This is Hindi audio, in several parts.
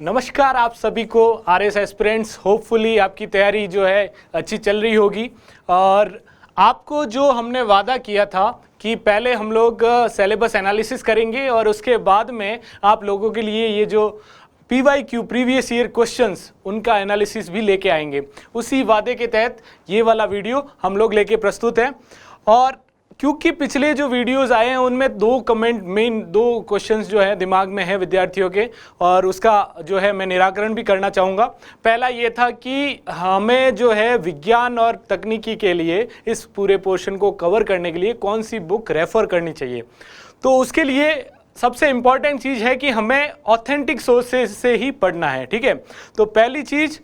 नमस्कार आप सभी को आरएस एस्पिरेंट्स। होपफुली आपकी तैयारी जो है अच्छी चल रही होगी। और आपको जो हमने वादा किया था कि पहले हम लोग सिलेबस एनालिसिस करेंगे और उसके बाद में आप लोगों के लिए ये जो PYQ प्रीवियस ईयर क्वेश्चंस उनका एनालिसिस भी लेके आएंगे, उसी वादे के तहत ये वाला वीडियो हम लोग लेके प्रस्तुत हैं। और क्योंकि पिछले जो वीडियोस आए हैं उनमें दो क्वेश्चंस जो है दिमाग में है विद्यार्थियों के, और उसका जो है मैं निराकरण भी करना चाहूँगा। पहला ये था कि हमें जो है विज्ञान और तकनीकी के लिए इस पूरे पोर्शन को कवर करने के लिए कौन सी बुक रेफ़र करनी चाहिए। तो उसके लिए सबसे इम्पॉर्टेंट चीज़ है कि हमें ऑथेंटिक सोर्सेज से ही पढ़ना है, ठीक है। तो पहली चीज़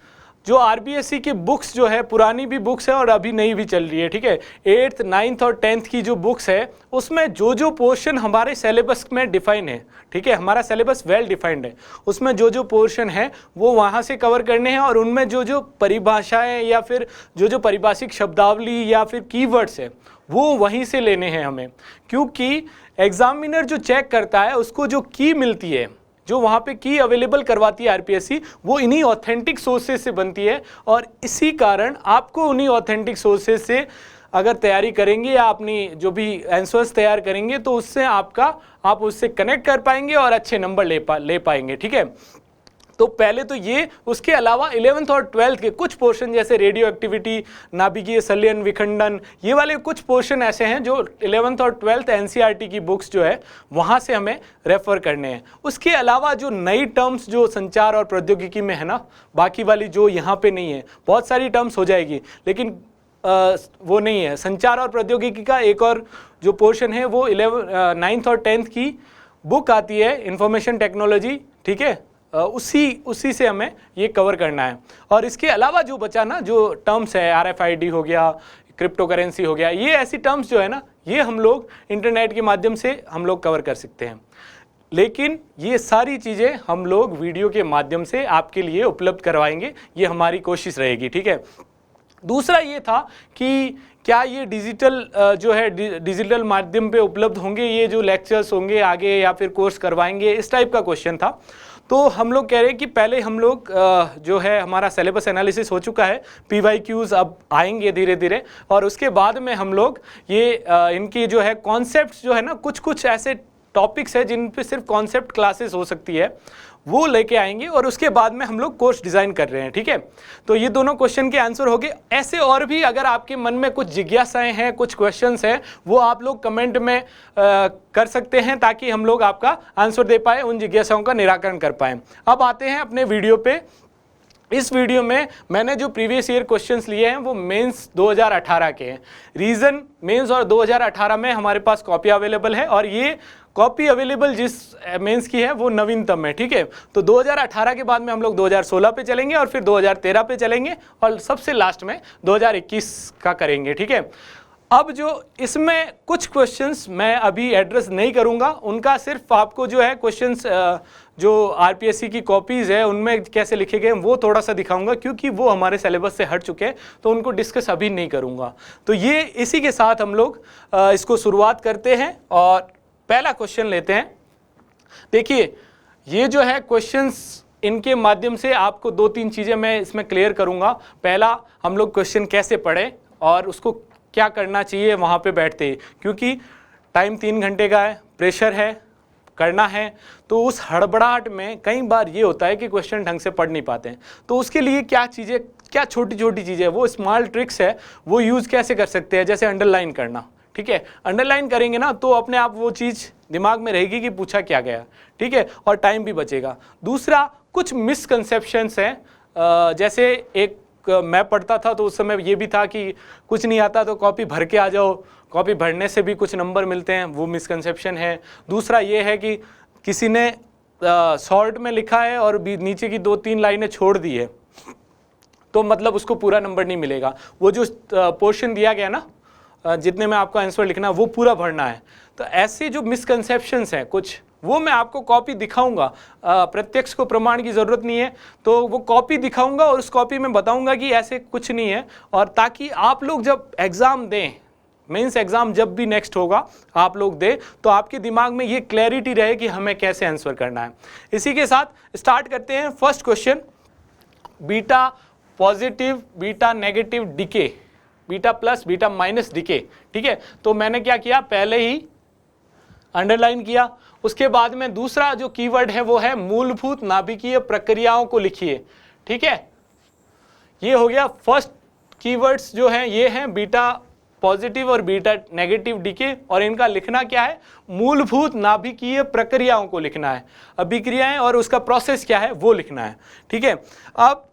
जो RBSC की बुक्स जो है, पुरानी भी बुक्स है और अभी नई भी चल रही है, ठीक है। 8th 9th और 10th की जो बुक्स है उसमें जो पोर्शन हमारे सिलेबस में डिफाइन है, ठीक है, हमारा सिलेबस वेल डिफाइंड है, उसमें जो पोर्शन है वो वहाँ से कवर करने हैं। और उनमें जो परिभाषाएं या फिर जो पारिभाषिक शब्दावली या फिर कीवर्ड्स है वो वहीं से लेने हैं हमें, क्योंकि एग्जामिनर जो चेक करता है उसको जो की मिलती है, जो वहाँ पे की अवेलेबल करवाती है RPSC, वो इन्हीं ऑथेंटिक सोर्सेज से बनती है। और इसी कारण आपको उन्हीं ऑथेंटिक सोर्सेज से अगर तैयारी करेंगे या अपनी जो भी आंसर्स तैयार करेंगे तो उससे आप उससे कनेक्ट कर पाएंगे और अच्छे नंबर ले पाएंगे, ठीक है। तो पहले तो ये, उसके अलावा 11th और 12th के कुछ पोर्शन जैसे रेडियो एक्टिविटी, नाभिकीय संलयन विखंडन, ये वाले कुछ पोर्शन ऐसे हैं जो 11th और 12th NCERT की बुक्स जो है वहाँ से हमें रेफ़र करने हैं। उसके अलावा जो नई टर्म्स जो संचार और प्रौद्योगिकी में है ना, बाकी वाली जो यहाँ पे नहीं है, बहुत सारी टर्म्स हो जाएगी लेकिन वो नहीं है। संचार और प्रौद्योगिकी का एक और जो पोर्शन है वो 9th और 10th की बुक आती है, इंफॉर्मेशन टेक्नोलॉजी, ठीक है। उसी से हमें ये कवर करना है। और इसके अलावा जो बचा ना, जो टर्म्स है, RFID हो गया, क्रिप्टो करेंसी हो गया, ये ऐसी टर्म्स जो है ना, ये हम लोग इंटरनेट के माध्यम से हम लोग कवर कर सकते हैं। लेकिन ये सारी चीज़ें हम लोग वीडियो के माध्यम से आपके लिए उपलब्ध करवाएंगे, ये हमारी कोशिश रहेगी, ठीक है। दूसरा ये था कि क्या ये डिजिटल माध्यम पे उपलब्ध होंगे, ये जो लेक्चर्स होंगे आगे या फिर कोर्स करवाएंगे, इस टाइप का क्वेश्चन था। तो हम लोग कह रहे हैं कि पहले हम लोग जो है हमारा सिलेबस एनालिसिस हो चुका है, PYQs अब आएंगे धीरे धीरे, और उसके बाद में हम लोग ये इनकी जो है कॉन्सेप्ट्स जो है ना, कुछ ऐसे टॉपिक्स है जिन पे सिर्फ कॉन्सेप्ट क्लासेस हो सकती है, वो लेके आएंगे और उसके बाद में हम लोग कोर्स डिज़ाइन कर रहे हैं, ठीक है। तो ये दोनों क्वेश्चन के आंसर हो गए। ऐसे और भी अगर आपके मन में कुछ जिज्ञासाएं हैं, कुछ क्वेश्चंस हैं, वो आप लोग कमेंट में कर सकते हैं ताकि हम लोग आपका आंसर दे पाए, उन जिज्ञासाओं का निराकरण कर पाएँ। अब आते हैं अपने वीडियो पे। इस वीडियो में मैंने जो प्रीवियस ईयर क्वेश्चंस लिए हैं वो मेंस 2018 के हैं। रीज़न मेंस और 2018 में हमारे पास कॉपी अवेलेबल है, और ये कॉपी अवेलेबल जिस मेंस की है वो नवीनतम है, ठीक है। तो 2018 के बाद में हम लोग 2016 पे चलेंगे और फिर 2013 पे चलेंगे और सबसे लास्ट में 2021 का करेंगे, ठीक है। अब जो इसमें कुछ क्वेश्चंस मैं अभी एड्रेस नहीं करूंगा, उनका सिर्फ आपको जो है क्वेश्चंस जो RPSC की कॉपीज़ है उनमें कैसे लिखे गए वो थोड़ा सा दिखाऊंगा, क्योंकि वो हमारे सिलेबस से हट चुके हैं, तो उनको डिस्कस अभी नहीं करूंगा। तो ये इसी के साथ हम लोग इसको शुरुआत करते हैं और पहला क्वेश्चन लेते हैं। देखिए, ये जो है क्वेश्चंस, इनके माध्यम से आपको 2-3 चीज़ें मैं इसमें क्लियर करूंगा। पहला, हम लोग क्वेश्चन कैसे पढ़ें और उसको क्या करना चाहिए वहाँ पे बैठते ही, क्योंकि टाइम 3 घंटे का है, प्रेशर है, करना है, तो उस हड़बड़ाहट में कई बार ये होता है कि क्वेश्चन ढंग से पढ़ नहीं पाते हैं। तो उसके लिए क्या चीज़ें, क्या छोटी छोटी चीज़ें, वो स्मॉल ट्रिक्स है, वो यूज़ कैसे कर सकते हैं। जैसे अंडरलाइन करना, ठीक है, अंडरलाइन करेंगे ना तो अपने आप वो चीज़ दिमाग में रहेगी कि पूछा क्या गया, ठीक है, और टाइम भी बचेगा। दूसरा, कुछ मिसकंसेप्शंस हैं, जैसे एक मैं पढ़ता था तो उस समय ये भी था कि कुछ नहीं आता तो कॉपी भर के आ जाओ, कॉपी भरने से भी कुछ नंबर मिलते हैं, वो मिसकंसेप्शन है। दूसरा ये है कि किसी ने शॉर्ट में लिखा है और नीचे की 2-3 लाइनें छोड़ दी है, तो मतलब उसको पूरा नंबर नहीं मिलेगा। वो जो पोर्शन दिया गया ना, जितने में आपको आंसर लिखना है वो पूरा भरना है। तो ऐसे जो मिसकंसेप्शंस हैं कुछ, वो मैं आपको कॉपी दिखाऊंगा, प्रत्यक्ष को प्रमाण की ज़रूरत नहीं है, तो वो कॉपी दिखाऊंगा और उस कॉपी में बताऊंगा कि ऐसे कुछ नहीं है, और ताकि आप लोग जब एग्ज़ाम दें मेंस एग्जाम जब भी नेक्स्ट होगा आप लोग दे, तो आपके दिमाग में ये क्लैरिटी रहे कि हमें कैसे आंसर करना है। इसी के साथ स्टार्ट करते हैं first question, beta positive beta negative decay, beta plus beta minus decay. ठीक है, तो मैंने क्या किया, पहले ही अंडरलाइन किया। उसके बाद में दूसरा जो कीवर्ड है वो है मूलभूत नाभिकीय प्रक्रियाओं को लिखिए। ठीक है, ये हो गया फर्स्ट कीवर्ड्स जो हैं, ये हैं बीटा पॉजिटिव और बीटा नेगेटिव डिके, और इनका लिखना क्या है, मूलभूत नाभिकीय प्रक्रियाओं को लिखना है, अभिक्रियाएं और उसका प्रोसेस क्या है वो लिखना है। ठीक है, अब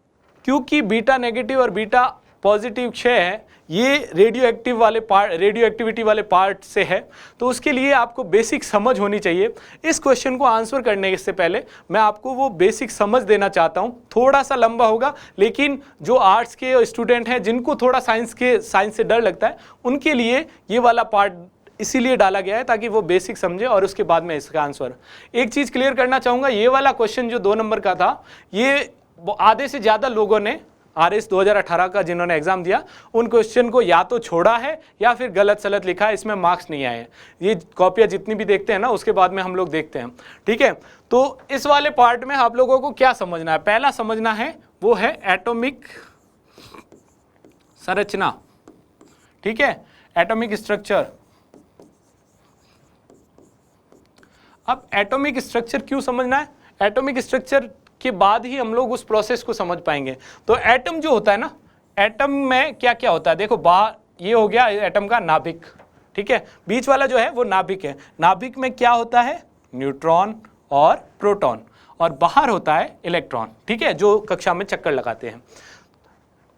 क्योंकि बीटा नेगेटिव और बीटा पॉजिटिव क्षय है, ये रेडियो एक्टिविटी वाले पार्ट से है, तो उसके लिए आपको बेसिक समझ होनी चाहिए। इस क्वेश्चन को आंसर करने से पहले मैं आपको वो बेसिक समझ देना चाहता हूँ। थोड़ा सा लंबा होगा, लेकिन जो आर्ट्स के स्टूडेंट हैं जिनको थोड़ा साइंस से डर लगता है, उनके लिए ये वाला पार्ट इसीलिए डाला गया है ताकि वो बेसिक समझे और उसके बाद में इसका आंसर। एक चीज़ क्लियर करना चाहूँगा, ये वाला क्वेश्चन जो 2 नंबर का था, ये आधे से ज़्यादा लोगों ने RS 2018 का जिन्होंने एग्जाम दिया, उन क्वेश्चन को या तो छोड़ा है या फिर गलत सलत लिखा है, इसमें मार्क्स नहीं आए हैं। ये कॉपियाँ जितनी भी देखते हैं ना, उसके बाद में हम लोग देखते हैं। ठीक है, तो इस वाले पार्ट में आप लोगों को क्या समझना है, पहला समझना है वो है एटॉमिक संरचना। ठीक है, एटॉमिक स्ट्रक्चर। अब एटॉमिक स्ट्रक्चर क्यों समझना है, एटॉमिक स्ट्रक्चर के बाद ही हम लोग उस प्रोसेस को समझ पाएंगे। तो एटम जो होता है ना, एटम में क्या क्या होता है, देखो बाहर ये हो गया एटम का नाभिक। ठीक है, बीच वाला जो है वो नाभिक है। नाभिक में क्या होता है, न्यूट्रॉन और प्रोटॉन, और बाहर होता है इलेक्ट्रॉन। ठीक है, जो कक्षा में चक्कर लगाते हैं,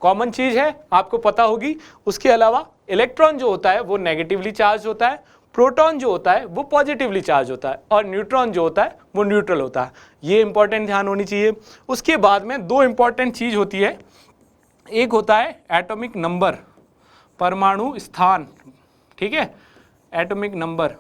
कॉमन चीज है, आपको पता होगी। उसके अलावा इलेक्ट्रॉन जो होता है वो नेगेटिवली चार्ज होता है, प्रोटॉन जो होता है वो पॉजिटिवली चार्ज होता है, और न्यूट्रॉन जो होता है वो न्यूट्रल होता है। ये इंपॉर्टेंट ध्यान होनी चाहिए। उसके बाद में 2 इंपॉर्टेंट चीज होती है, एक होता है एटॉमिक नंबर, परमाणु स्थान। ठीक है, एटॉमिक नंबर।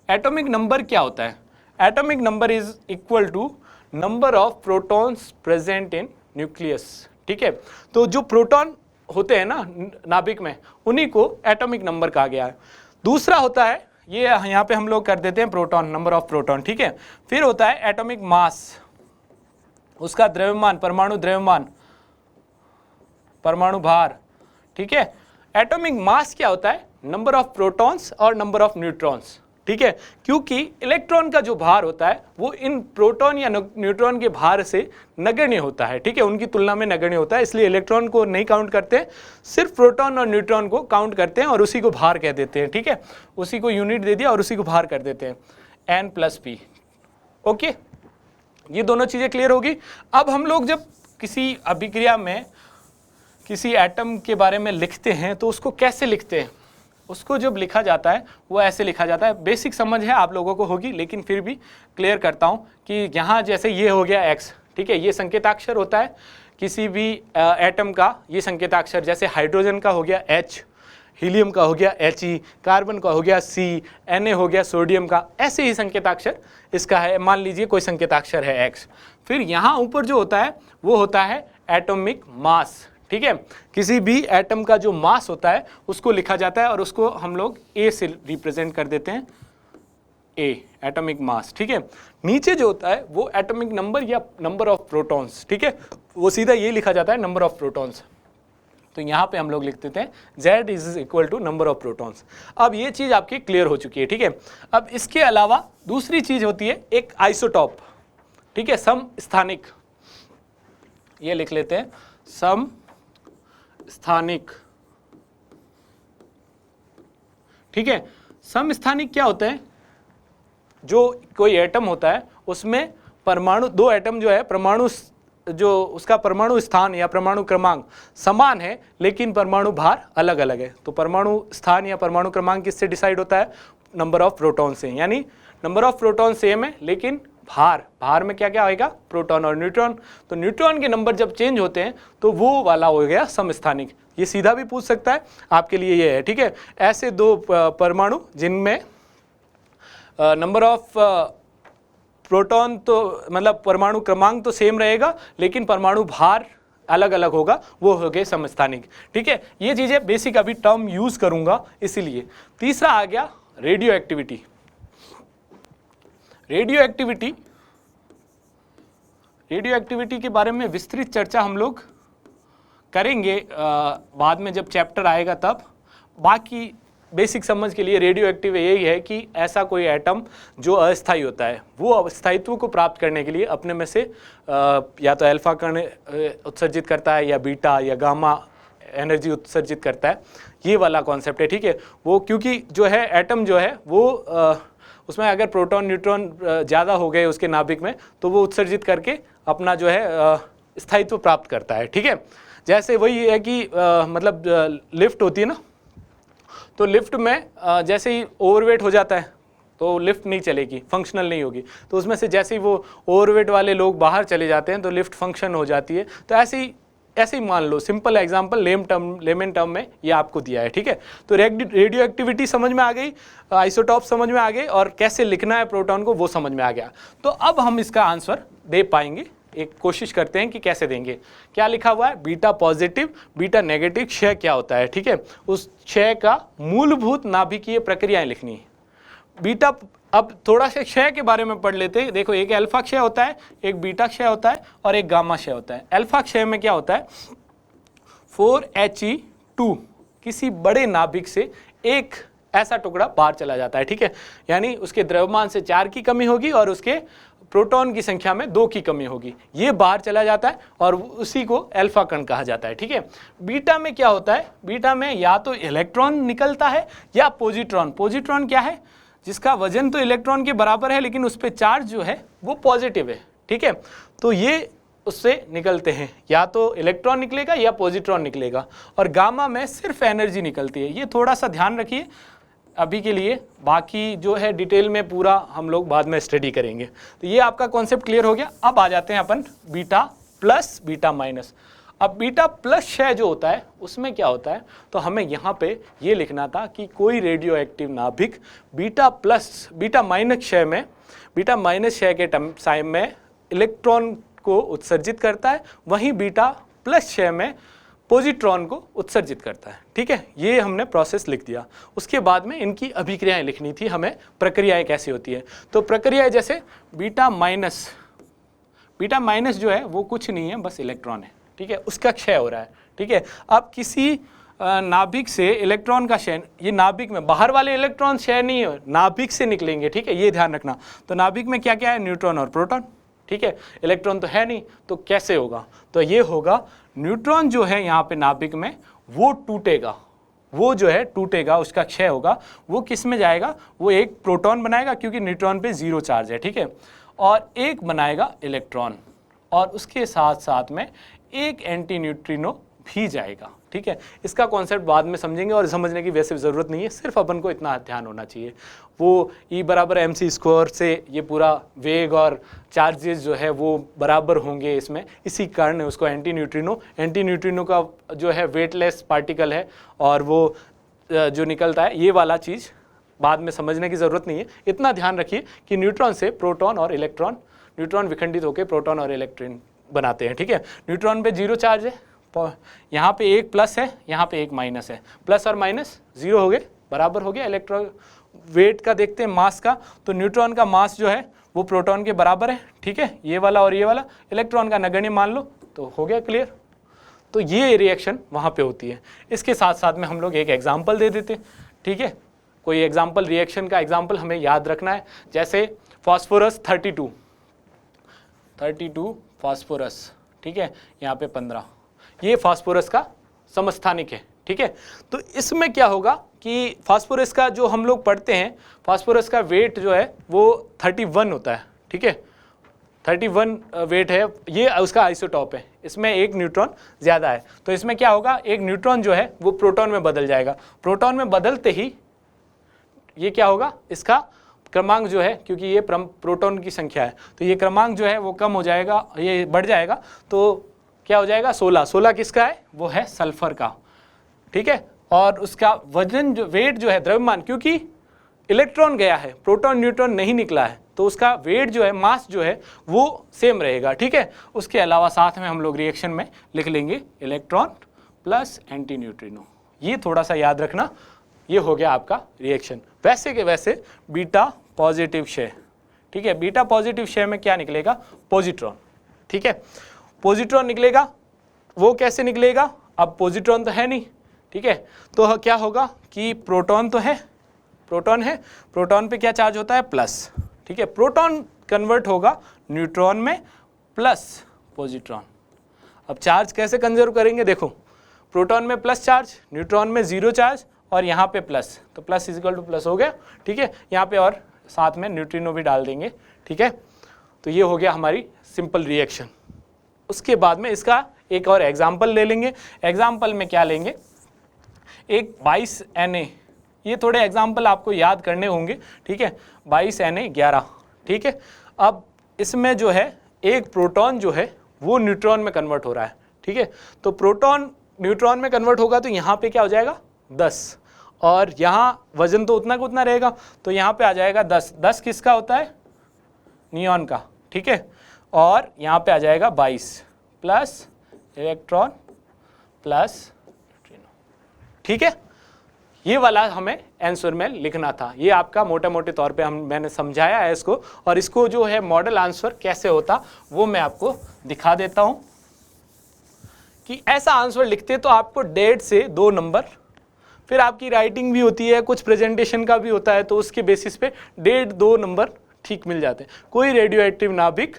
एटॉमिक नंबर क्या होता है, atomic number is equal to number of protons present in nucleus. ठीक है, तो जो प्रोटॉन होते हैं ना नाभिक में, उन्हीं को एटॉमिक नंबर कहा गया है। दूसरा होता है, ये यहाँ पे हम लोग कर देते हैं प्रोटॉन, नंबर ऑफ प्रोटॉन। ठीक है, फिर होता है एटॉमिक मास, उसका द्रव्यमान, परमाणु द्रव्यमान, परमाणु भार। ठीक है, एटॉमिक मास क्या होता है, नंबर ऑफ प्रोटॉन्स और नंबर ऑफ न्यूट्रॉन्स। ठीक है, क्योंकि इलेक्ट्रॉन का जो भार होता है वो इन प्रोटॉन या न्यूट्रॉन के भार से नगण्य होता है। ठीक है, उनकी तुलना में नगण्य होता है, इसलिए इलेक्ट्रॉन को नहीं काउंट करते, सिर्फ प्रोटॉन और न्यूट्रॉन को काउंट करते हैं और उसी को भार कह देते हैं। ठीक है, उसी को यूनिट दे दिया और उसी को भार कर देते हैं, N+P। ओके, ये दोनों चीजें क्लियर होगी। अब हम लोग जब किसी अभिक्रिया में किसी एटम के बारे में लिखते हैं तो उसको कैसे लिखते हैं, उसको जब लिखा जाता है वो ऐसे लिखा जाता है। बेसिक समझ है आप लोगों को होगी, लेकिन फिर भी क्लियर करता हूँ कि यहाँ जैसे ये हो गया X। ठीक है, ये संकेताक्षर होता है किसी भी एटम का, ये संकेताक्षर। जैसे हाइड्रोजन का हो गया H, हीलियम का हो गया He, कार्बन का हो गया C, Na हो गया सोडियम का, ऐसे ही संकेताक्षर इसका है। मान लीजिए कोई संकेताक्षर है X। फिर यहाँ ऊपर जो होता है वो होता है एटॉमिक मास। ठीक है, किसी भी एटम का जो मास होता है उसको लिखा जाता है और उसको हम लोग A से रिप्रेजेंट कर देते हैं, A एटॉमिक मास। ठीक है, नीचे जो होता है वो एटॉमिक नंबर या नंबर ऑफ प्रोटॉन्स। ठीक है, वो सीधा ये लिखा जाता है नंबर ऑफ प्रोटॉन्स। तो यहाँ पे हम लोग लिख देते हैं Z is equal to number of protons. अब ये चीज़ आपकी क्लियर हो चुकी है। ठीक है, अब इसके अलावा दूसरी चीज़ होती है एक आइसोटॉप। ठीक है, समस्थानिक, ये लिख लेते हैं समस्थानिक। ठीक है, समस्थानिक क्या होते हैं, जो कोई एटम होता है उसमें परमाणु, 2 एटम जो है, परमाणु जो उसका परमाणु स्थान या परमाणु क्रमांक समान है लेकिन परमाणु भार अलग अलग है। तो परमाणु स्थान या परमाणु क्रमांक किससे डिसाइड होता है, नंबर ऑफ प्रोटॉन से। यानी नंबर ऑफ प्रोटॉन सेम है लेकिन भार में क्या क्या आएगा, प्रोटॉन और न्यूट्रॉन। तो न्यूट्रॉन के नंबर जब चेंज होते हैं तो वो वाला हो गया समस्थानिक। ये सीधा भी पूछ सकता है, आपके लिए ये है। ठीक है, ऐसे 2 परमाणु जिनमें नंबर ऑफ प्रोटॉन तो मतलब परमाणु क्रमांक तो सेम रहेगा लेकिन परमाणु भार अलग अलग होगा, वो हो गए समस्थानिक। ठीक है, ये चीज़ें बेसिक अभी टर्म यूज़ करूँगा इसीलिए। तीसरा आ गया रेडियो एक्टिविटी। रेडियो एक्टिविटी के बारे में विस्तृत चर्चा हम लोग करेंगे बाद में जब चैप्टर आएगा तब। बाकी बेसिक समझ के लिए रेडियो एक्टिव यही है कि ऐसा कोई एटम जो अस्थायी होता है, वो अस्थायित्व को प्राप्त करने के लिए अपने में से या तो अल्फा कण उत्सर्जित करता है या बीटा या गामा एनर्जी उत्सर्जित करता है। ये वाला कॉन्सेप्ट है। ठीक है, वो क्योंकि जो है एटम जो है वो उसमें अगर प्रोटॉन न्यूट्रॉन ज़्यादा हो गए उसके नाभिक में तो वो उत्सर्जित करके अपना जो है स्थायित्व प्राप्त करता है। ठीक है, जैसे वही है कि मतलब लिफ्ट होती है ना, तो लिफ्ट में जैसे ही ओवरवेट हो जाता है तो लिफ्ट नहीं चलेगी, फंक्शनल नहीं होगी। तो उसमें से जैसे ही वो ओवरवेट वाले लोग बाहर चले जाते हैं तो लिफ्ट फंक्शन हो जाती है। तो ऐसे ही मान लो, सिंपल एग्जांपल लेमन टर्म में ये आपको दिया है। ठीक है, तो रेडियो एक्टिविटी समझ में आ गई, आइसोटॉप समझ में आ गई, और कैसे लिखना है प्रोटॉन को वो समझ में आ गया। तो अब हम इसका आंसर दे पाएंगे, एक कोशिश करते हैं कि कैसे देंगे। क्या लिखा हुआ है, बीटा पॉजिटिव बीटा नेगेटिव क्षय क्या होता है। ठीक है, उस क्षय का मूलभूत नाभिकीय प्रक्रियाएं लिखनी है। बीटा, अब थोड़ा सा क्षय के बारे में पढ़ लेते हैं। देखो, एक अल्फा क्षय होता है, एक बीटा क्षय होता है और एक गामा क्षय होता है। अल्फा क्षय में क्या होता है, 4He2 किसी बड़े नाभिक से एक ऐसा टुकड़ा बाहर चला जाता है। ठीक है, यानी उसके द्रव्यमान से 4 की कमी होगी और उसके प्रोटॉन की संख्या में 2 की कमी होगी। ये बाहर चला जाता है और उसी को अल्फा कण कहा जाता है। ठीक है, बीटा में क्या होता है, बीटा में या तो इलेक्ट्रॉन निकलता है या पॉजिट्रॉन। पॉजिट्रॉन क्या है, जिसका वजन तो इलेक्ट्रॉन के बराबर है लेकिन उस पर चार्ज जो है वो पॉजिटिव है। ठीक है, तो ये उससे निकलते हैं, या तो इलेक्ट्रॉन निकलेगा या पॉजिट्रॉन निकलेगा। और गामा में सिर्फ एनर्जी निकलती है। ये थोड़ा सा ध्यान रखिए अभी के लिए, बाकी जो है डिटेल में पूरा हम लोग बाद में स्टडी करेंगे। तो ये आपका कॉन्सेप्ट क्लियर हो गया। अब आ जाते हैं अपन बीटा प्लस बीटा माइनस। अब बीटा प्लस क्षय जो होता है उसमें क्या होता है, तो हमें यहाँ पे ये लिखना था कि कोई रेडियो एक्टिव नाभिक बीटा माइनस क्षय के टाइम में इलेक्ट्रॉन को उत्सर्जित करता है, वहीं बीटा प्लस क्षय में पॉजिट्रॉन को उत्सर्जित करता है। ठीक है, ये हमने प्रोसेस लिख दिया। उसके बाद में इनकी अभिक्रियाएं लिखनी थी हमें, प्रक्रियाएं कैसी होती है। तो प्रक्रियाएं जैसे बीटा माइनस जो है वो कुछ नहीं है, बस इलेक्ट्रॉन है। ठीक है, उसका क्षय हो रहा है। ठीक है, अब किसी नाभिक से इलेक्ट्रॉन का क्षय, ये नाभिक में बाहर वाले इलेक्ट्रॉन क्षय नहीं है, नाभिक से निकलेंगे। ठीक है, ये ध्यान रखना। तो नाभिक में क्या क्या है, न्यूट्रॉन और प्रोटॉन। ठीक है, इलेक्ट्रॉन तो है नहीं, तो कैसे होगा, तो ये होगा न्यूट्रॉन जो है यहाँ पे नाभिक में वो टूटेगा, वो जो है टूटेगा, उसका क्षय होगा। वो किस में जाएगा, वो एक प्रोटॉन बनाएगा क्योंकि न्यूट्रॉन पे 0 चार्ज है। ठीक है, और एक बनाएगा इलेक्ट्रॉन, और उसके साथ साथ में एक एंटी न्यूट्रिनो भी जाएगा। ठीक है, इसका कॉन्सेप्ट बाद में समझेंगे और समझने की वैसे ज़रूरत नहीं है, सिर्फ अपन को इतना ध्यान होना चाहिए। वो E बराबर mc² से ये पूरा वेग और चार्जेस जो है वो बराबर होंगे इसमें, इसी कारण है उसको एंटी न्यूट्रिनो का जो है वेटलेस पार्टिकल है, और वो जो निकलता है, ये वाला चीज़ बाद में समझने की ज़रूरत नहीं है। इतना ध्यान रखिए कि न्यूट्रॉन से प्रोटॉन और इलेक्ट्रॉन, न्यूट्रॉन विखंडित होकर प्रोटॉन और इलेक्ट्रॉन बनाते हैं। ठीक है, न्यूट्रॉन पे 0 चार्ज है, यहाँ पे एक प्लस है, यहाँ पे एक माइनस है, प्लस और माइनस 0 हो गए, बराबर हो गया। इलेक्ट्रॉन वेट का देखते हैं, मास का, तो न्यूट्रॉन का मास जो है वो प्रोटॉन के बराबर है। ठीक है, ये वाला और ये वाला, इलेक्ट्रॉन का नगण्य मान लो, तो हो गया क्लियर। तो ये रिएक्शन वहाँ पे होती है। इसके साथ साथ में हम लोग एक एग्जाम्पल दे देते हैं। ठीक है, कोई एग्जाम्पल, रिएक्शन का एग्जाम्पल हमें याद रखना है। जैसे फास्फोरस 32 फास्फोरस, ठीक है, यहाँ पे 15, ये फास्फोरस का समस्थानिक है। ठीक है, तो इसमें क्या होगा कि फास्फोरस का जो हम लोग पढ़ते हैं, फास्फोरस का वेट जो है वो 31 होता है। ठीक है, 31 वेट है, ये उसका आइसोटॉप है, इसमें एक न्यूट्रॉन ज़्यादा है। तो इसमें क्या होगा, एक न्यूट्रॉन जो है वो प्रोटॉन में बदल जाएगा। प्रोटॉन में बदलते ही ये क्या होगा, इसका क्रमांक जो है, क्योंकि ये प्रोटॉन की संख्या है, तो ये क्रमांक जो है वो कम हो जाएगा, ये बढ़ जाएगा। तो क्या हो जाएगा, 16 किसका है, वो है सल्फर का। ठीक है, और उसका वजन जो, वेट जो है, द्रव्यमान, क्योंकि इलेक्ट्रॉन गया है, प्रोटॉन न्यूट्रॉन नहीं निकला है, तो उसका वेट जो है, मास जो है वो सेम रहेगा, ठीक है। उसके अलावा साथ में हम लोग रिएक्शन में लिख लेंगे इलेक्ट्रॉन प्लस एंटी न्यूट्रिनो। ये थोड़ा सा याद रखना, ये हो गया आपका रिएक्शन। वैसे के वैसे बीटा पॉजिटिव शेयर, ठीक है, बीटा पॉजिटिव शेयर में क्या निकलेगा, पॉजिट्रॉन, ठीक है, पॉजिट्रॉन निकलेगा। वो कैसे निकलेगा, अब पॉजिट्रॉन तो है नहीं, ठीक है, तो क्या होगा कि प्रोटॉन तो है, प्रोटॉन है, प्रोटॉन पे क्या चार्ज होता है, प्लस, ठीक है, प्रोटॉन कन्वर्ट होगा न्यूट्रॉन में प्लस पॉजिट्रॉन। अब चार्ज कैसे कंजर्व करेंगे, देखो प्रोटॉन में प्लस चार्ज, न्यूट्रॉन में जीरो चार्ज और यहाँ पे प्लस, तो प्लस इजिकल टू प्लस हो गया, ठीक है। यहाँ पे और साथ में न्यूट्रिनो भी डाल देंगे, ठीक है। तो ये हो गया हमारी सिंपल रिएक्शन। उसके बाद में इसका एक और एग्जाम्पल ले लेंगे। एग्जाम्पल में क्या लेंगे, एक 22 Na, ये थोड़े एग्जाम्पल आपको याद करने होंगे, ठीक है, 22 Na 11, ठीक है। अब इसमें जो है एक प्रोटॉन जो है वो न्यूट्रॉन में कन्वर्ट हो रहा है, ठीक है। तो प्रोटॉन न्यूट्रॉन में कन्वर्ट होगा तो यहाँ पे क्या हो जाएगा 10, और यहाँ वजन तो उतना का उतना रहेगा, तो यहाँ पे आ जाएगा 10। 10 किसका होता है, नियॉन का, ठीक है, और यहाँ पे आ जाएगा 22 प्लस इलेक्ट्रॉन प्लस न्यूट्रिनो, ठीक है। ये वाला हमें आंसर में लिखना था। ये आपका मोटे मोटे तौर पे मैंने समझाया है इसको, और इसको जो है मॉडल आंसर कैसे होता वो मैं आपको दिखा देता हूँ कि ऐसा आंसर लिखते तो आपको 1.5 से 2 नंबर, फिर आपकी राइटिंग भी होती है, कुछ प्रेजेंटेशन का भी होता है, तो उसके बेसिस पे 1.5-2 नंबर ठीक मिल जाते हैं। कोई रेडियो एक्टिव नाभिक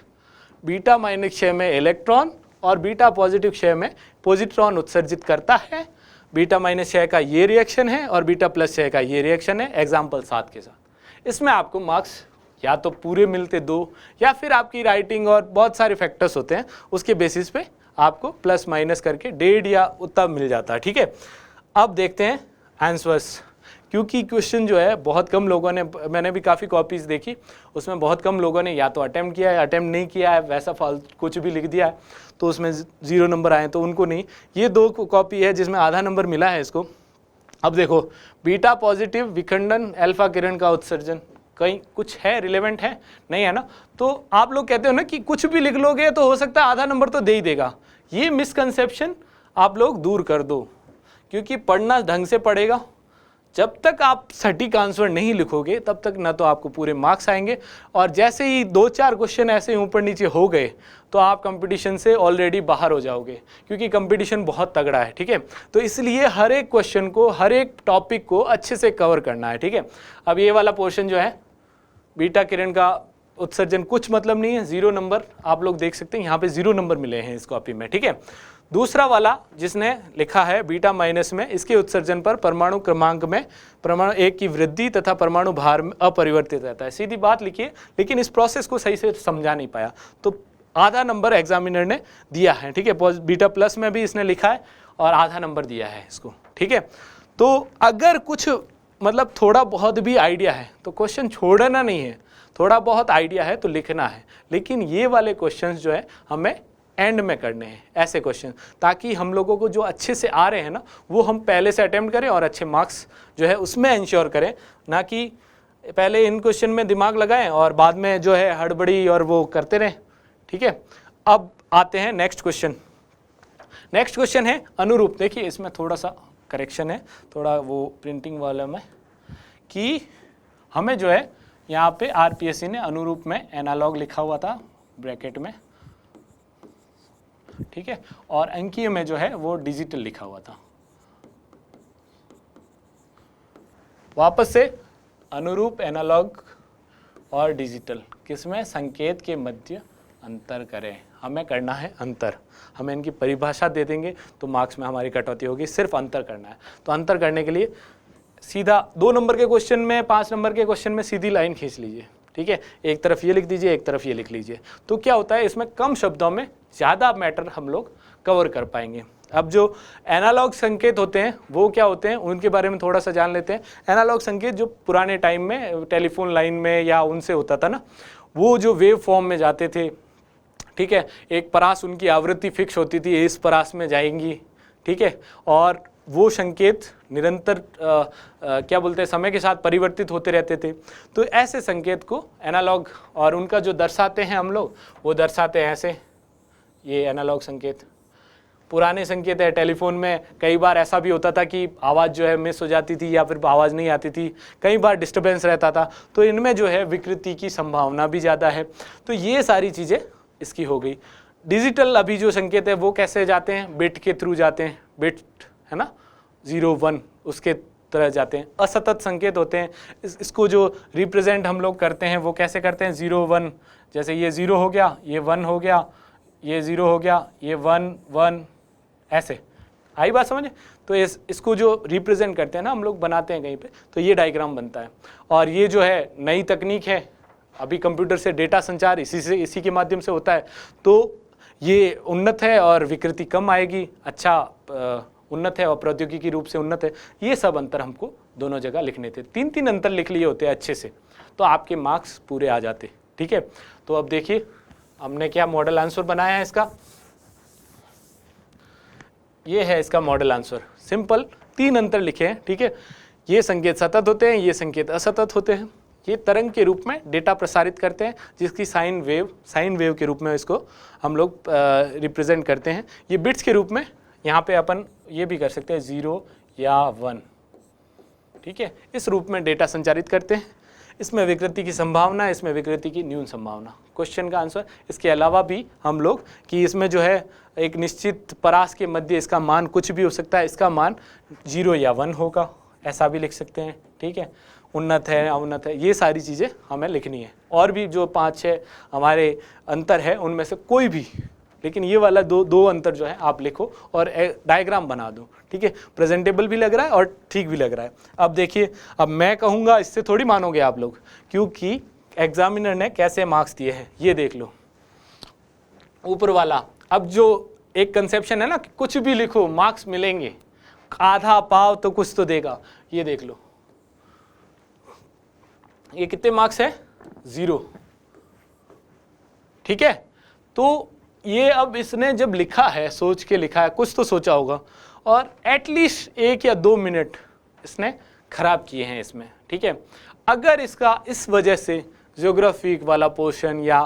बीटा माइनस क्षय में इलेक्ट्रॉन और बीटा पॉजिटिव क्षय में पॉजिट्रॉन उत्सर्जित करता है। बीटा माइनस क्षय का ये रिएक्शन है और बीटा प्लस क्षय का ये रिएक्शन है, एग्जाम्पल 7 के साथ। इसमें आपको मार्क्स या तो पूरे मिलते 2, या फिर आपकी राइटिंग और बहुत सारे फैक्टर्स होते हैं, उसके बेसिस पे आपको प्लस माइनस करके 1.5 या उतना मिल जाता है, ठीक है। अब देखते हैं आंसर्स, क्योंकि क्वेश्चन जो है बहुत कम लोगों ने, मैंने भी काफ़ी कॉपीज़ देखी, उसमें बहुत कम लोगों ने या तो अटेम्प्ट किया है, अटेम्प्ट नहीं किया है, वैसा फालतू कुछ भी लिख दिया है, तो उसमें 0 नंबर आए, तो उनको नहीं। ये 2 कॉपी है जिसमें आधा नंबर मिला है इसको। अब देखो बीटा पॉजिटिव विखंडन अल्फा किरण का उत्सर्जन, कहीं कुछ है रिलेवेंट है, नहीं है ना। तो आप लोग कहते हो ना कि कुछ भी लिख लोगे तो हो सकता है आधा नंबर तो दे ही देगा। ये मिसकंसेप्शन आप लोग दूर कर दो, क्योंकि पढ़ना ढंग से पड़ेगा। जब तक आप सटीक आंसर नहीं लिखोगे तब तक ना तो आपको पूरे मार्क्स आएंगे, और जैसे ही 2-4 क्वेश्चन ऐसे ऊपर नीचे हो गए तो आप कंपटीशन से ऑलरेडी बाहर हो जाओगे, क्योंकि कंपटीशन बहुत तगड़ा है, ठीक है। तो इसलिए हर एक क्वेश्चन को, हर एक टॉपिक को अच्छे से कवर करना है, ठीक है। अब ये वाला पोर्शन जो है बीटा किरण का उत्सर्जन, कुछ मतलब नहीं है, 0 नंबर आप लोग देख सकते हैं, यहाँ पे 0 नंबर मिले हैं इस कॉपी में, ठीक है। दूसरा वाला जिसने लिखा है बीटा माइनस में, इसके उत्सर्जन पर परमाणु क्रमांक में परमाणु 1 की वृद्धि तथा परमाणु भार में अपरिवर्तित रहता है। सीधी बात लिखिए, लेकिन इस प्रोसेस को सही से समझा नहीं पाया, तो आधा नंबर एग्जामिनर ने दिया है, ठीक है। बीटा प्लस में भी इसने लिखा है और आधा नंबर दिया है इसको, ठीक है। तो अगर कुछ मतलब थोड़ा बहुत भी आइडिया है तो क्वेश्चन छोड़ना नहीं है, थोड़ा बहुत आइडिया है तो लिखना है, लेकिन ये वाले क्वेश्चंस जो है हमें एंड में करने हैं, ऐसे क्वेश्चन, ताकि हम लोगों को जो अच्छे से आ रहे हैं ना वो हम पहले से अटेम्प्ट करें और अच्छे मार्क्स जो है उसमें इंश्योर करें, ना कि पहले इन क्वेश्चन में दिमाग लगाएं और बाद में जो है हड़बड़ी और वो करते रहें, ठीक है। अब आते हैं नेक्स्ट क्वेश्चन। नेक्स्ट क्वेश्चन है अनुरूप। देखिए इसमें थोड़ा सा करेक्शन है, थोड़ा वो प्रिंटिंग वाला में, कि हमें जो है यहाँ पे आरपीएससी ने अनुरूप में एनालॉग लिखा हुआ था ब्रैकेट में, ठीक है, और अंकीय में जो है वो डिजिटल लिखा हुआ था। वापस से अनुरूप, एनालॉग और डिजिटल, किसमें संकेत के मध्य अंतर करें, हमें करना है अंतर। हमें इनकी परिभाषा दे देंगे तो मार्क्स में हमारी कटौती होगी, सिर्फ अंतर करना है। तो अंतर करने के लिए सीधा 2 नंबर के क्वेश्चन में, 5 नंबर के क्वेश्चन में सीधी लाइन खींच लीजिए, ठीक है। एक तरफ ये लिख दीजिए, एक तरफ ये लिख लीजिए, तो क्या होता है इसमें कम शब्दों में ज़्यादा मैटर हम लोग कवर कर पाएंगे। अब जो एनालॉग संकेत होते हैं वो क्या होते हैं, उनके बारे में थोड़ा सा जान लेते हैं। एनालॉग संकेत जो पुराने टाइम में टेलीफोन लाइन में या उनसे होता था ना, वो जो वेव फॉर्म में जाते थे, ठीक है, एक परास उनकी आवृत्ति फिक्स होती थी, इस परास में जाएंगी, ठीक है, और वो संकेत निरंतर क्या बोलते हैं समय के साथ परिवर्तित होते रहते थे। तो ऐसे संकेत को एनालॉग, और उनका जो दर्शाते हैं हम लोग वो दर्शाते हैं ऐसे, ये एनालॉग संकेत। पुराने संकेत है, टेलीफोन में कई बार ऐसा भी होता था कि आवाज़ जो है मिस हो जाती थी या फिर आवाज़ नहीं आती थी, कई बार डिस्टर्बेंस रहता था, तो इनमें जो है विकृति की संभावना भी ज़्यादा है। तो ये सारी चीज़ें इसकी हो गई। डिजिटल अभी जो संकेत है वो कैसे जाते हैं, बिट के थ्रू जाते हैं, बिट है ना 0 1 उसके तरह जाते हैं। असतत संकेत होते हैं, इसको जो रिप्रेजेंट हम लोग करते हैं वो कैसे करते हैं 0 1, जैसे ये 0 हो गया, ये 1 हो गया, ये 0 हो गया, ये 1 1, ऐसे आई बात समझ। तो इसको जो रिप्रेजेंट करते हैं ना हम लोग बनाते हैं कहीं पे, तो ये डायग्राम बनता है। और ये जो है नई तकनीक है, अभी कंप्यूटर से डेटा संचार इसी के माध्यम से होता है, तो ये उन्नत है और विकृति कम आएगी, अच्छा उन्नत है और प्रौद्योगिकी रूप से उन्नत है। ये सब अंतर हमको दोनों जगह लिखने थे, 3 अंतर लिख लिए होते हैं अच्छे से, तो आपके मार्क्स पूरे आ जाते। ठीक है, तो अब देखिए हमने क्या मॉडल आंसर बनाया है इसका, ये है इसका मॉडल आंसर। सिंपल 3 अंतर लिखे हैं। ठीक है, ये संकेत सतत होते हैं, ये संकेत असतत होते हैं। ये तरंग के रूप में डेटा प्रसारित करते हैं, जिसकी साइन वेव के रूप में इसको हम लोग रिप्रेजेंट करते हैं। ये बिट्स के रूप में, यहाँ पे अपन ये भी कर सकते हैं 0 या 1। ठीक है, इस रूप में डेटा संचारित करते हैं। इसमें विकृति की संभावना, इसमें विकृति की न्यून संभावना। क्वेश्चन का आंसर इसके अलावा भी हम लोग कि इसमें जो है एक निश्चित परास के मध्य इसका मान कुछ भी हो सकता है, इसका मान 0 या 1 होगा, ऐसा भी लिख सकते हैं। ठीक है, उन्नत है अवनत है, ये सारी चीज़ें हमें लिखनी है। और भी जो 5-6 हमारे अंतर है उनमें से कोई भी, लेकिन ये वाला दो अंतर जो है आप लिखो और डायग्राम बना दो। ठीक है, प्रेजेंटेबल भी लग रहा है और ठीक भी लग रहा है। अब देखिए, अब मैं कहूँगा इससे थोड़ी मानोगे आप लोग, क्योंकि एग्जामिनर ने कैसे मार्क्स दिए हैं ये देख लो। ऊपर वाला, अब जो एक कंसेप्शन है ना कि कुछ भी लिखो मार्क्स मिलेंगे, आधा पाव तो कुछ तो देगा, ये देख लो। ये कितने मार्क्स है 0। ठीक है, तो ये अब इसने जब लिखा है, सोच के लिखा है, कुछ तो सोचा होगा, और एटलीस्ट 1 या 2 मिनट इसने खराब किए हैं इसमें। ठीक है, अगर इसका इस वजह से ज्योग्राफी वाला पोर्शन या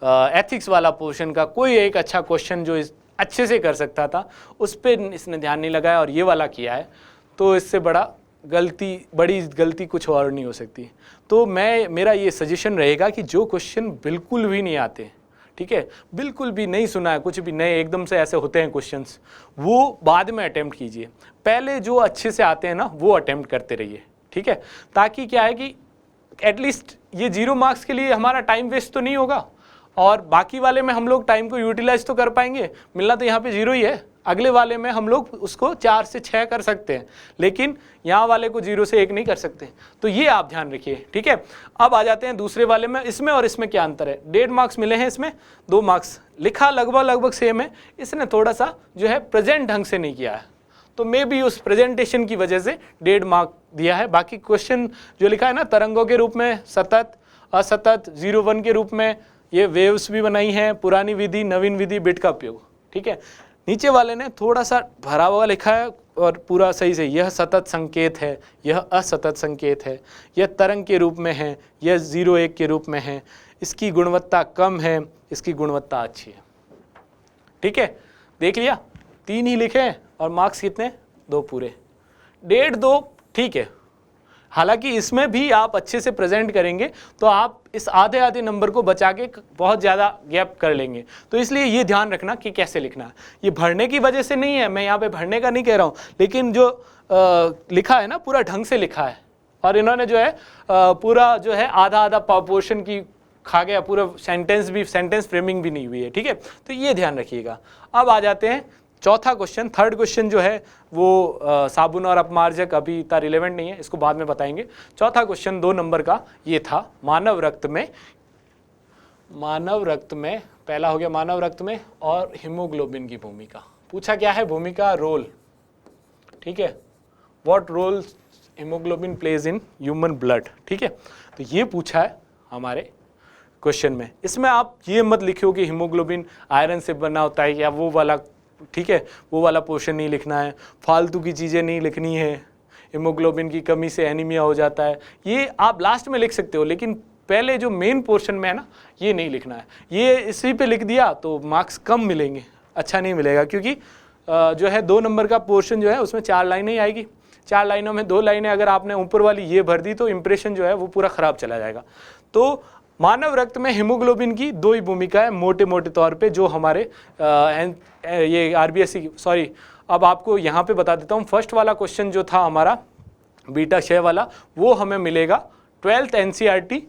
एथिक्स वाला पोर्शन का कोई एक अच्छा क्वेश्चन जो अच्छे से कर सकता था उस पर इसने ध्यान नहीं लगाया और ये वाला किया है, तो इससे बड़ी गलती कुछ और नहीं हो सकती। तो मेरा ये सजेशन रहेगा कि जो क्वेश्चन बिल्कुल भी नहीं आते, ठीक है, बिल्कुल भी नहीं सुना है, कुछ भी नए एकदम से ऐसे होते हैं क्वेश्चंस, वो बाद में अटेम्प्ट कीजिए। पहले जो अच्छे से आते हैं ना वो अटेम्प्ट करते रहिए। ठीक है, ताकि क्या है कि एटलीस्ट ये 0 मार्क्स के लिए हमारा टाइम वेस्ट तो नहीं होगा, और बाकी वाले में हम लोग टाइम को यूटिलाइज तो कर पाएंगे। मिलना तो यहाँ पे 0 ही है, अगले वाले में हम लोग उसको 4 से 6 कर सकते हैं, लेकिन यहाँ वाले को 0 से 1 नहीं कर सकते। तो ये आप ध्यान रखिए। ठीक है, अब आ जाते हैं दूसरे वाले में। इसमें और इसमें क्या अंतर है, 1.5 मार्क्स मिले हैं, इसमें 2 मार्क्स। लिखा लगभग सेम है, इसने थोड़ा सा जो है प्रेजेंट ढंग से नहीं किया है, तो मे भी उस प्रेजेंटेशन की वजह से 1.5 मार्क दिया है। बाकी क्वेश्चन जो लिखा है ना, तरंगों के रूप में सतत असतत 0 1 के रूप में, ये वेव्स भी बनाई हैं, पुरानी विधि नवीन विधि, बिट का उपयोग। ठीक है, नीचे वाले ने थोड़ा सा भरा हुआ लिखा है और पूरा सही से, यह सतत संकेत है, यह असतत संकेत है, यह तरंग के रूप में है, यह 0 1 के रूप में है, इसकी गुणवत्ता कम है, इसकी गुणवत्ता अच्छी है। ठीक है, देख लिया, 3 ही लिखे हैं और मार्क्स कितने, 2 पूरे। 1.5 2 ठीक है, हालांकि इसमें भी आप अच्छे से प्रेजेंट करेंगे तो आप इस आधे नंबर को बचा के बहुत ज़्यादा गैप कर लेंगे। तो इसलिए ये ध्यान रखना कि कैसे लिखना है। ये भरने की वजह से नहीं है, मैं यहाँ पे भरने का नहीं कह रहा हूँ, लेकिन जो लिखा है ना पूरा ढंग से लिखा है, और इन्होंने जो है पूरा जो है आधा पोर्शन की खा गया, पूरा सेंटेंस फ्रेमिंग भी नहीं हुई है। ठीक है, तो ये ध्यान रखिएगा। अब आ जाते हैं चौथा क्वेश्चन। थर्ड क्वेश्चन जो है वो साबुन और अपमार्जक अभी इतना रिलेवेंट नहीं है, इसको बाद में बताएंगे। चौथा क्वेश्चन 2 नंबर का ये था, मानव रक्त में पहला हो गया मानव रक्त में और हीमोग्लोबिन की भूमिका। पूछा क्या है, भूमिका, रोल। ठीक है, what role haemoglobin plays in human blood. ठीक है, तो ये पूछा है हमारे क्वेश्चन में। इसमें आप ये मत लिखियो कि हीमोग्लोबिन आयरन से बना होता है या वो वाला ठीक है, वो वाला पोर्शन नहीं लिखना है, फालतू की चीज़ें नहीं लिखनी है, हीमोग्लोबिन की कमी से एनीमिया हो जाता है, ये आप लास्ट में लिख सकते हो, लेकिन पहले जो मेन पोर्शन में है ना, ये नहीं लिखना है। ये इसी पे लिख दिया तो मार्क्स कम मिलेंगे, अच्छा नहीं मिलेगा, क्योंकि जो है 2 नंबर का पोर्शन जो है उसमें 4 लाइनें ही आएगी, 4 लाइनों में 2 लाइनें अगर आपने ऊपर वाली ये भर दी तो इंप्रेशन जो है वो पूरा ख़राब चला जाएगा। तो मानव रक्त में हीमोग्लोबिन की 2 ही भूमिका है मोटे मोटे तौर पे, जो हमारे ये RBSC की, सॉरी अब आपको यहाँ पे बता देता हूँ। फर्स्ट वाला क्वेश्चन जो था हमारा बीटा क्षय वाला, वो हमें मिलेगा 12th NCERT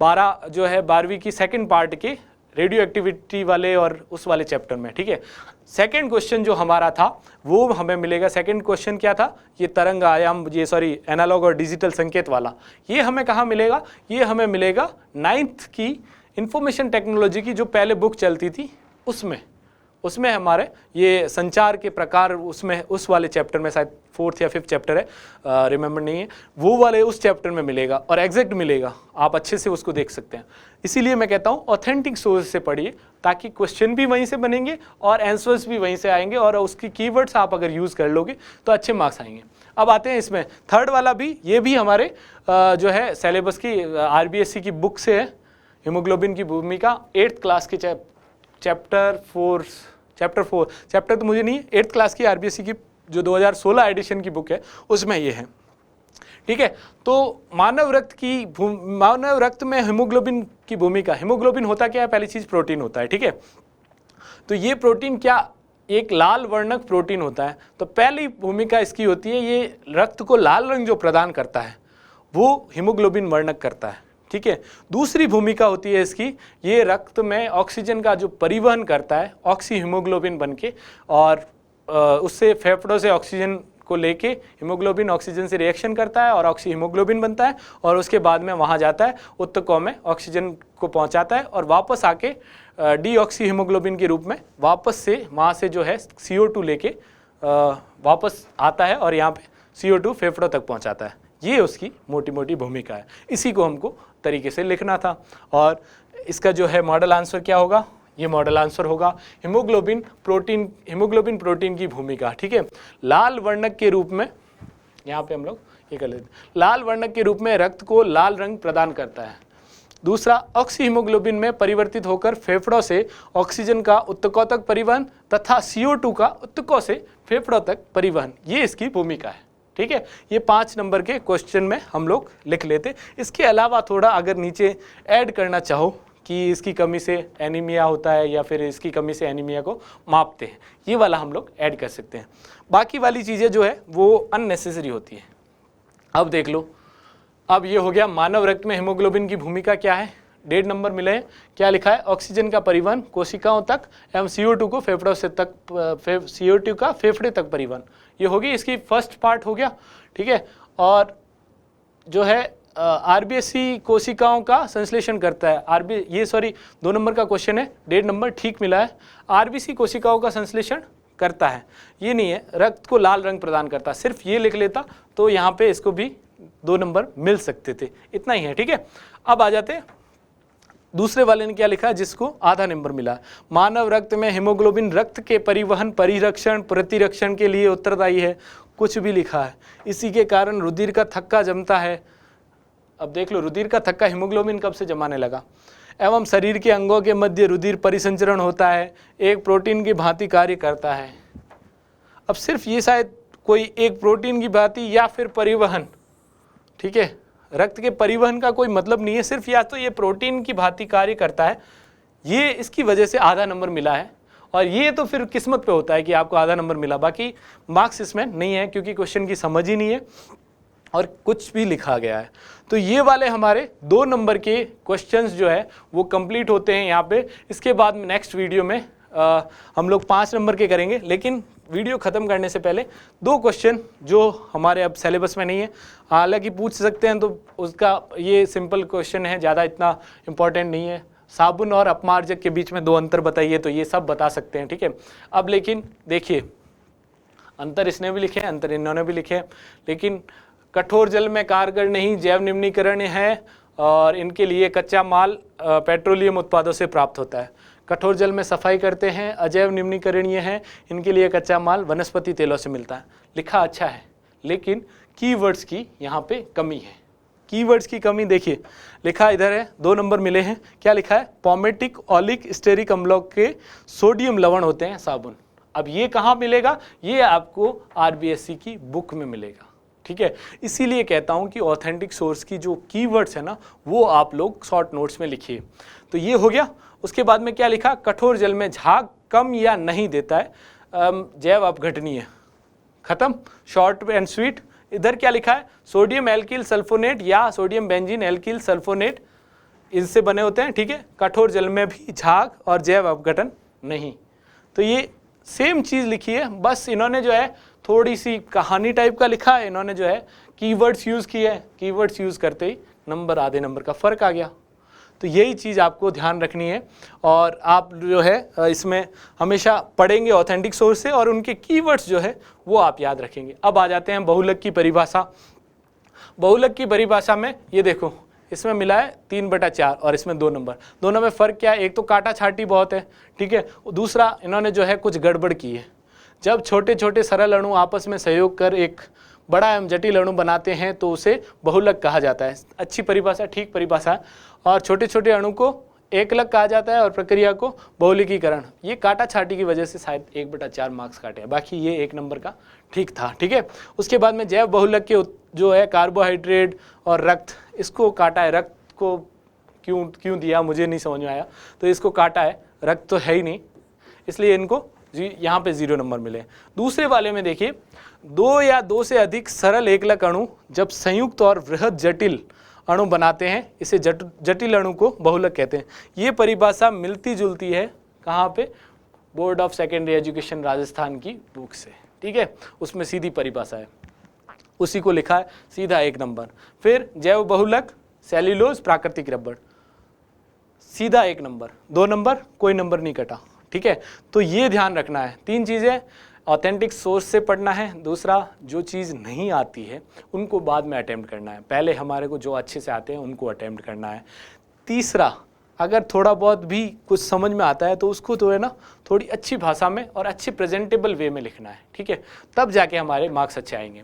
12 जो है 12वीं की सेकंड पार्ट के रेडियो एक्टिविटी वाले और उस वाले चैप्टर में, ठीक है। सेकंड क्वेश्चन जो हमारा था वो हमें मिलेगा, सेकंड क्वेश्चन क्या था, ये तरंग आयाम, ये सॉरी एनालॉग और डिजिटल संकेत वाला, ये हमें कहाँ मिलेगा, ये हमें मिलेगा 9th की इंफॉर्मेशन टेक्नोलॉजी की जो पहले बुक चलती थी उसमें हमारे ये संचार के प्रकार, उसमें उस वाले चैप्टर में, शायद 4th या 5th चैप्टर है, रिमेंबर नहीं है, वो वाले उस चैप्टर में मिलेगा और एग्जैक्ट मिलेगा, आप अच्छे से उसको देख सकते हैं। इसीलिए मैं कहता हूँ ऑथेंटिक सोर्स से पढ़िए, ताकि क्वेश्चन भी वहीं से बनेंगे और आंसर्स भी वहीं से आएंगे, और उसकी कीवर्ड्स आप अगर यूज़ कर लोगे तो अच्छे मार्क्स आएंगे। अब आते हैं इसमें थर्ड वाला भी, ये भी हमारे जो है सिलेबस की RBSC की बुक से है, हीमोग्लोबिन की भूमिका 8th क्लास के चैप्टर 4 तो मुझे नहीं है, 8th क्लास की RBSC की जो 2016 एडिशन की बुक है उसमें ये है, ठीक है। तो मानव रक्त में हीमोग्लोबिन की भूमिका, हीमोग्लोबिन होता क्या है, पहली चीज प्रोटीन होता है, ठीक है। तो ये प्रोटीन क्या, एक लाल वर्णक प्रोटीन होता है। तो पहली भूमिका इसकी होती है, ये रक्त को लाल रंग जो प्रदान करता है वो हीमोग्लोबिन वर्णक करता है, ठीक है। दूसरी भूमिका होती है इसकी, ये रक्त में ऑक्सीजन का जो परिवहन करता है ऑक्सी हीमोग्लोबिन बनके, और उससे फेफड़ों से ऑक्सीजन को लेके हीमोग्लोबिन ऑक्सीजन से रिएक्शन करता है और ऑक्सी हीमोग्लोबिन बनता है, और उसके बाद में वहाँ जाता है, ऊतकों में ऑक्सीजन को पहुँचाता है, और वापस आके डीऑक्सी हीमोग्लोबिन के रूप में वापस से वहाँ से जो है CO2 लेके वापस आता है, और यहाँ पे CO2 फेफड़ों तक पहुँचाता है। ये उसकी मोटी मोटी भूमिका है, इसी को हमको तरीके से लिखना था। और इसका जो है मॉडल आंसर क्या होगा, ये मॉडल आंसर होगा हीमोग्लोबिन प्रोटीन की भूमिका, ठीक है। लाल वर्णक के रूप में, यहाँ पे हम लोग ये कर लेते हैं, लाल वर्णक के रूप में रक्त को लाल रंग प्रदान करता है। दूसरा, ऑक्सी हीमोग्लोबिन में परिवर्तित होकर फेफड़ों से ऑक्सीजन का ऊतकों तक परिवहन तथा CO2 का ऊतकों से फेफड़ों तक परिवहन, ये इसकी भूमिका है, ठीक है। ये 5 नंबर के क्वेश्चन में हम लोग लिख लेते। इसके अलावा थोड़ा अगर नीचे ऐड करना चाहो कि इसकी कमी से एनीमिया होता है या फिर इसकी कमी से एनीमिया को मापते हैं, ये वाला हम लोग ऐड कर सकते हैं। बाकी वाली चीज़ें जो है वो अननेसेसरी होती है। अब देख लो, अब ये हो गया मानव रक्त में हीमोग्लोबिन की भूमिका क्या है। 1.5 नंबर मिले हैं, क्या लिखा है, ऑक्सीजन का परिवहन कोशिकाओं तक एवं CO2 को फेफड़ों से तक CO2 का फेफड़े तक परिवहन, ये होगी इसकी फर्स्ट पार्ट हो गया, ठीक है। और जो है RBSC कोशिकाओं का संश्लेषण करता है, ये सॉरी 2 नंबर का क्वेश्चन है, 1.5 नंबर ठीक मिला है। RBC कोशिकाओं का संश्लेषण करता है, ये नहीं है रक्त को लाल रंग प्रदान करता, सिर्फ ये लिख लेता तो यहाँ पे इसको भी 2 नंबर मिल सकते थे, इतना ही है, ठीक है। अब आ जाते दूसरे वाले ने क्या लिखा, जिसको आधा नंबर मिला। मानव रक्त में हीमोग्लोबिन रक्त के परिवहन, परिरक्षण, प्रतिरक्षण के लिए उत्तरदायी है, कुछ भी लिखा है। इसी के कारण रुधिर का थक्का जमता है। अब देख लो, रुधिर का थक्का हीमोग्लोबिन कब से जमाने लगा। एवं शरीर के अंगों के मध्य रुधिर परिसंचरण होता है, एक प्रोटीन की भांति कार्य करता है। अब सिर्फ ये शायद कोई एक प्रोटीन की भांति या फिर परिवहन, ठीक है, रक्त के परिवहन का कोई मतलब नहीं है, सिर्फ या तो ये प्रोटीन की भांति कार्य करता है, ये इसकी वजह से आधा नंबर मिला है। और ये तो फिर किस्मत पे होता है कि आपको आधा नंबर मिला, बाकी मार्क्स इसमें नहीं है क्योंकि क्वेश्चन की समझ ही नहीं है और कुछ भी लिखा गया है। तो ये वाले हमारे 2 नंबर के क्वेश्चंस जो है वो कंप्लीट होते हैं यहाँ पे। इसके बाद नेक्स्ट वीडियो में हम लोग 5 नंबर के करेंगे, लेकिन वीडियो ख़त्म करने से पहले 2 क्वेश्चन जो हमारे अब सिलेबस में नहीं है, हालांकि पूछ सकते हैं, तो उसका ये सिंपल क्वेश्चन है, ज़्यादा इतना इम्पोर्टेंट नहीं है। साबुन और अपमार्जक के बीच में 2 अंतर बताइए, तो ये सब बता सकते हैं, ठीक है। अब लेकिन देखिए, अंतर इसने भी लिखे, अंतर इन्होंने भी लिखे, लेकिन कठोर जल में कारगर नहीं, जैव निम्नीकरण है और इनके लिए कच्चा माल पेट्रोलियम उत्पादों से प्राप्त होता है। कठोर जल में सफाई करते हैं, अजैव निम्नीकरणीय हैं, इनके लिए कच्चा माल वनस्पति तेलों से मिलता है। लिखा अच्छा है, लेकिन कीवर्ड्स की यहाँ पे कमी है। कीवर्ड्स की कमी देखिए, लिखा इधर है, 2 नंबर मिले हैं। क्या लिखा है? पॉमेटिक ऑलिक स्टेरिक अम्लों के सोडियम लवण होते हैं साबुन। अब ये कहाँ मिलेगा? ये आपको आरबीएससी की बुक में मिलेगा, ठीक है। इसीलिए कहता हूँ कि ऑथेंटिक सोर्स की जो कीवर्ड्स है ना, वो आप लोग शॉर्ट नोट्स में लिखिए। तो ये हो गया। उसके बाद में क्या लिखा? कठोर जल में झाग कम या नहीं देता है, जैव अपघटनीय। खत्म, शॉर्ट एंड स्वीट। इधर क्या लिखा है? सोडियम एल्किल सल्फोनेट या सोडियम बेंजीन एल्किल सल्फोनेट इनसे बने होते हैं, ठीक है। कठोर जल में भी झाग और जैव अपघटन नहीं। तो ये सेम चीज़ लिखी है, बस इन्होंने जो है थोड़ी सी कहानी टाइप का लिखा है, इन्होंने जो है कीवर्ड्स यूज़ किए हैं। कीवर्ड्स यूज़ करते ही नंबर, आधे नंबर का फ़र्क आ गया। तो यही चीज़ आपको ध्यान रखनी है, और आप जो है इसमें हमेशा पढ़ेंगे ऑथेंटिक सोर्स से, और उनके कीवर्ड्स जो है वो आप याद रखेंगे। अब आ जाते हैं बहुलक की परिभाषा। बहुलक की परिभाषा में ये देखो, इसमें मिला है 3/4 और इसमें 2 नंबर। दोनों में फ़र्क क्या है? एक तो काटा छाटी बहुत है, ठीक है। दूसरा, इन्होंने जो है कुछ गड़बड़ की है। जब छोटे छोटे सरल अणु आपस में सहयोग कर एक बड़ा एवं जटिल अणु बनाते हैं तो उसे बहुलक कहा जाता है। अच्छी परिभाषा, ठीक परिभाषा है। और छोटे छोटे अणु को एकलक कहा जाता है और प्रक्रिया को बहुलकीकरण। ये काटा छाटी की वजह से शायद 1/4 मार्क्स काटे हैं, बाकी ये 1 नंबर का ठीक था, ठीक है। उसके बाद में जैव बहुलक के जो है कार्बोहाइड्रेट और रक्त, इसको काटा है। रक्त को क्यों दिया मुझे नहीं समझ में आया, तो इसको काटा है। रक्त तो है ही नहीं, इसलिए इनको यहाँ पे 0 नंबर मिले। दूसरे वाले में देखिए, 2 या 2 से अधिक सरल एकलक अणु जब संयुक्त और वृहद जटिल अणु बनाते हैं, इसे जटिल अणु को बहुलक कहते हैं। ये परिभाषा मिलती जुलती है कहाँ पे? Board of secondary education Rajasthan की बुक से, ठीक है। उसमें सीधी परिभाषा है, उसी को लिखा है, सीधा 1 नंबर। फिर जैव बहुलक, सेल्यूलोज, प्राकृतिक रबड़, सीधा 1 नंबर। 2 नंबर, कोई नंबर नहीं कटा, ठीक है। तो ये ध्यान रखना है, 3 चीज़ें ऑथेंटिक सोर्स से पढ़ना है। दूसरा, जो चीज़ नहीं आती है उनको बाद में अटेम्प्ट करना है, पहले हमारे को जो अच्छे से आते हैं उनको अटेम्प्ट करना है। तीसरा, अगर थोड़ा बहुत भी कुछ समझ में आता है तो उसको तो है ना थोड़ी अच्छी भाषा में और अच्छे प्रेजेंटेबल वे में लिखना है, ठीक है। तब जाके हमारे मार्क्स अच्छे आएंगे।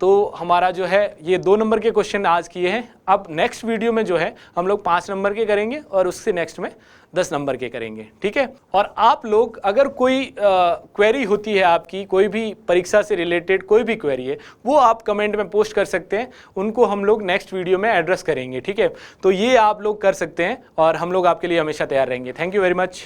तो हमारा जो है ये 2 नंबर के क्वेश्चन आज किए हैं। अब नेक्स्ट वीडियो में जो है हम लोग 5 नंबर के करेंगे और उससे नेक्स्ट में 10 नंबर के करेंगे, ठीक है। और आप लोग अगर कोई क्वेरी होती है आपकी, कोई भी परीक्षा से रिलेटेड कोई भी क्वेरी है, वो आप कमेंट में पोस्ट कर सकते हैं, उनको हम लोग नेक्स्ट वीडियो में एड्रेस करेंगे, ठीक है। तो ये आप लोग कर सकते हैं और हम लोग आपके लिए हमेशा तैयार रहेंगे। Thank you very much.